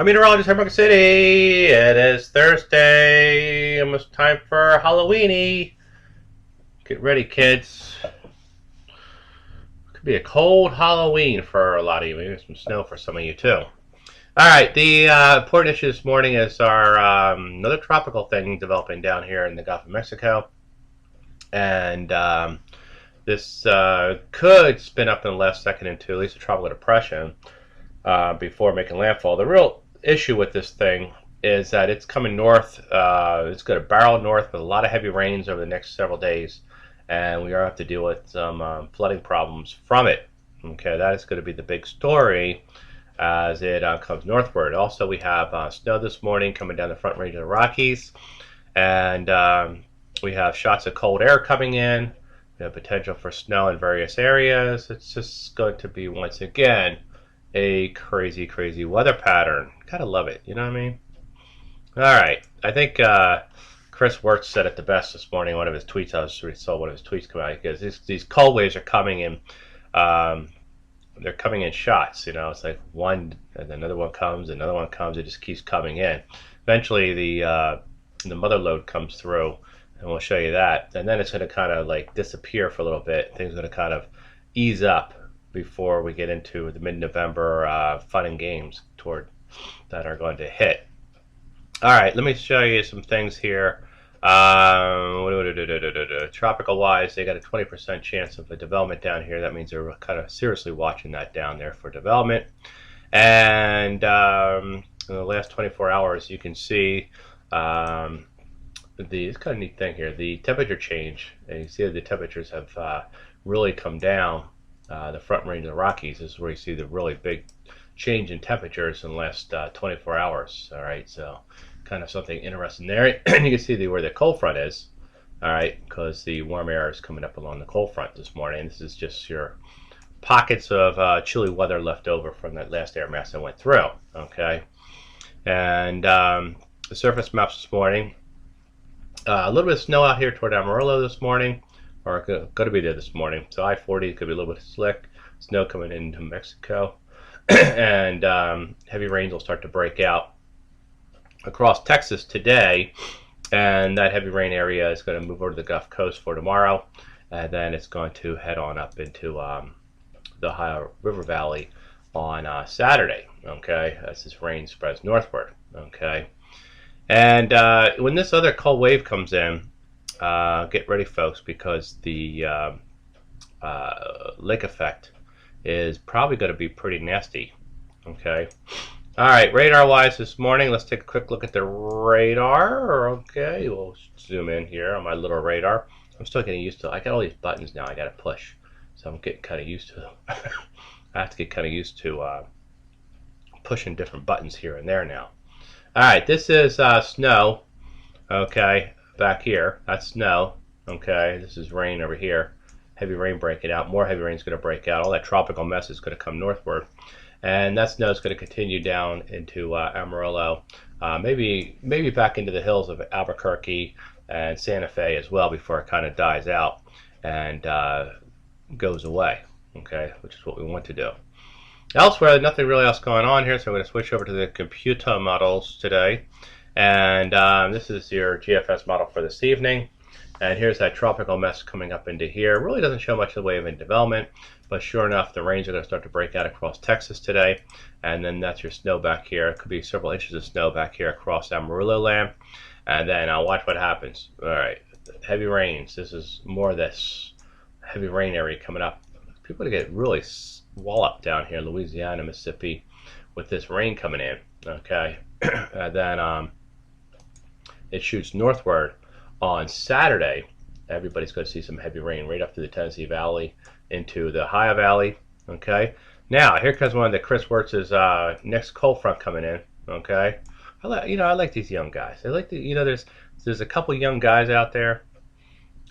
I'm meteorologist Hamburg City. It is Thursday. Almost time for Halloweeny. Get ready, kids. Could be a cold Halloween for a lot of you. Maybe some snow for some of you too. All right. The important issue this morning is our another tropical thing developing down here in the Gulf of Mexico, and this could spin up in the last second into at least a tropical depression before making landfall. The real issue with this thing is that it's coming north. It's going to barrel north with a lot of heavy rains over the next several days, and we are going to have to deal with some flooding problems from it. Okay, that is going to be the big story as it comes northward. Also, we have snow this morning coming down the front range of the Rockies, and we have shots of cold air coming in. We have potential for snow in various areas. It's just going to be, once again, a crazy, crazy weather pattern. Gotta love it, you know what I mean? All right. I think Chris Wirtz said it the best this morning in one of his tweets. I saw one of his tweets come out because these cold waves are coming in. They're coming in shots. You know, it's like one, and another one comes, another one comes. It just keeps coming in. Eventually, the mother load comes through, and we'll show you that. And then it's going to kind of like disappear for a little bit. Things are going to kind of ease up before we get into the mid-November fun and games toward that are going to hit. All right, let me show you some things here. Tropical wise, they got a 20% chance of a development down here. That means they're kind of seriously watching that down there for development. And in the last 24 hours, you can see it's kind of neat thing here. The temperature change, and you see that the temperatures have really come down. The front range of the Rockies is where you see the really big change in temperatures in the last 24 hours. All right, so kind of something interesting there. And you can see where the cold front is. All right, because the warm air is coming up along the cold front this morning. This is just your pockets of chilly weather left over from that last air mass that went through. Okay, and the surface maps this morning. A little bit of snow out here toward Amarillo this morning, or going to be there this morning. So I-40 could be a little bit slick. Snow coming into Mexico, and heavy rains will start to break out across Texas today, and that heavy rain area is going to move over to the Gulf Coast for tomorrow, and then it's going to head on up into the Ohio River Valley on Saturday. Okay, as this rain spreads northward. Okay, and when this other cold wave comes in, get ready, folks, because the lake effect is probably going to be pretty nasty. Okay. All right, radar-wise this morning, let's take a quick look at the radar. Okay, we'll zoom in here on my little radar. I'm still getting used to it. I got all these buttons now I got to push, so I'm getting kind of used to them. I have to get kind of used to pushing different buttons here and there now. All right, this is snow. Okay, back here, that's snow. Okay, this is rain over here. Heavy rain breaking out. More heavy rain is going to break out. All that tropical mess is going to come northward. And that snow is going to continue down into Amarillo, maybe back into the hills of Albuquerque and Santa Fe as well before it kind of dies out and goes away, okay, which is what we want to do. Elsewhere, nothing really else going on here, so I'm going to switch over to the computer models today. And this is your GFS model for this evening. And here's that tropical mess coming up into here. It really doesn't show much of the way of development, but sure enough, the rains are going to start to break out across Texas today. And then that's your snow back here. It could be several inches of snow back here across Amarillo land. And then I'll watch what happens. All right, heavy rains. This is more of this heavy rain area coming up. People are going to get really walloped down here in Louisiana, Mississippi with this rain coming in. Okay, and then it shoots northward. On Saturday, everybody's going to see some heavy rain right up through the Tennessee Valley into the Ohio Valley. Okay. Now here comes one of the Chris Wirtz's next cold front coming in. Okay. I like these young guys. I like there's a couple young guys out there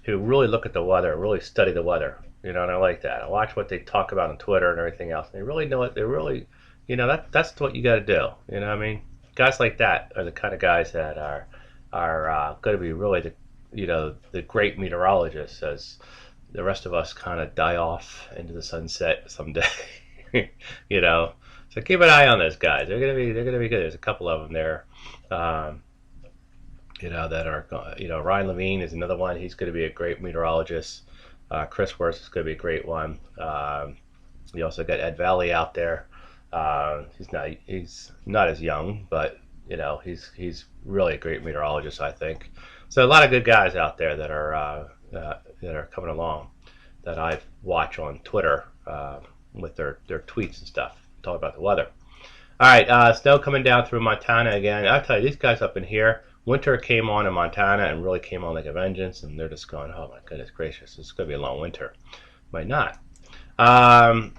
who really look at the weather, really study the weather. And I like that. I watch what they talk about on Twitter and everything else. They really know it. They really, that's what you got to do. You know what I mean? Guys like that are the kind of guys that are going to be really the great meteorologists as the rest of us kind of die off into the sunset someday. It's So keep an eye on those guys. They're gonna be good. There's a couple of them there. Um, that are, Ryan Levine is another one. He's going to be a great meteorologist. Chris Worth is going to be a great one. You also got Ed Valley out there. He's not as young, but he's really a great meteorologist, I think. So a lot of good guys out there that are coming along that I watch on Twitter with their tweets and stuff, talk about the weather. All right, snow coming down through Montana again. I'll tell you, these guys up in here, winter came on in Montana and really came on like a vengeance, and they're just going, oh my goodness gracious, it's going to be a long winter. Might not. All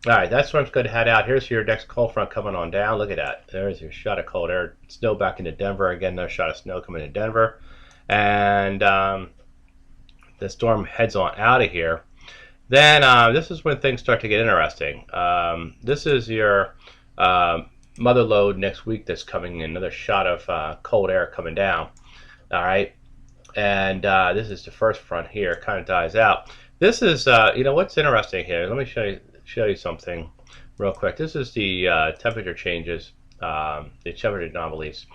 right, that storm's going to head out. Here's your next cold front coming on down. Look at that. There's your shot of cold air. Snow back into Denver. Again, another shot of snow coming to Denver. And the storm heads on out of here. Then this is when things start to get interesting. This is your mother load next week that's coming in. Another shot of cold air coming down. All right. And this is the first front here. Kind of dies out. This is, what's interesting here. Let me show you something real quick. This is the temperature changes, the temperature anomalies.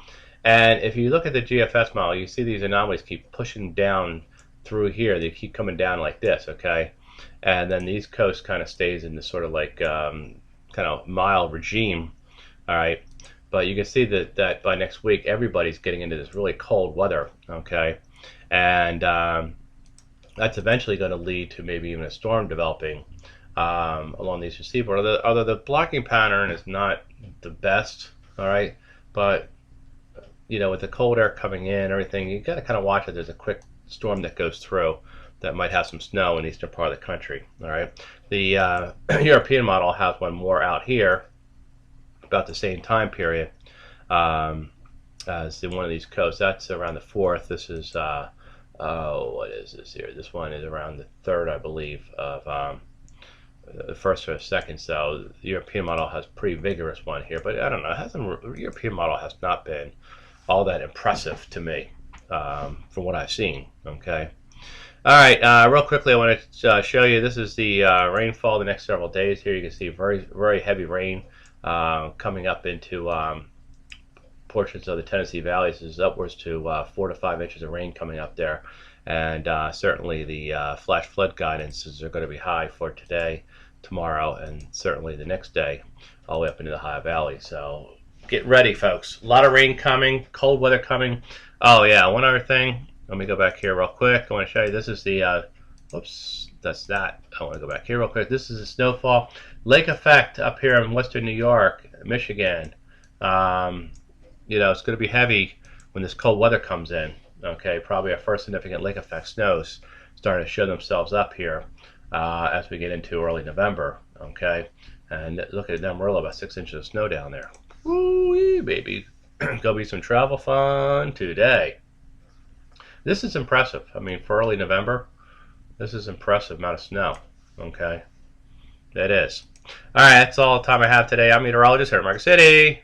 And if you look at the GFS model, you see these anomalies keep pushing down through here. They keep coming down like this, okay? And then the East Coast kind of stays in this sort of like kind of mild regime, all right? But you can see that by next week, everybody's getting into this really cold weather, okay? And that's eventually going to lead to maybe even a storm developing along the eastern seaboard. Although the blocking pattern is not the best, all right? But, with the cold air coming in, everything, you got to kind of watch it. There's a quick storm that goes through that might have some snow in the eastern part of the country, all right? The European model has one more out here about the same time period as one of these coasts. That's around the 4th. This is, what is this here? This one is around the 3rd, I believe, of the 1st or 2nd. So the European model has a pretty vigorous one here, but I don't know. The European model has not been all that impressive to me from what I've seen, okay? All right, real quickly, I want to show you, this is the rainfall the next several days here. You can see very, very heavy rain coming up into portions of the Tennessee Valley. This is upwards to 4 to 5 inches of rain coming up there. And certainly the flash flood guidances are going to be high for today, tomorrow, and certainly the next day, all the way up into the Ohio Valley. So get ready, folks. A lot of rain coming, cold weather coming. Oh, yeah, one other thing. Let me go back here real quick. I want to show you, this is the, oops, that's that. I want to go back here real quick. This is the snowfall. Lake effect up here in western New York, Michigan. It's going to be heavy when this cold weather comes in. Okay, probably our first significant lake effect snows starting to show themselves up here as we get into early November. Okay, and look at Amarillo, about 6 inches of snow down there. Woo-wee, baby. Gonna be some travel fun today. This is impressive. I mean, for early November, this is impressive amount of snow. Okay, it is. All right, that's all the time I have today. I'm meteorologist here in Market City.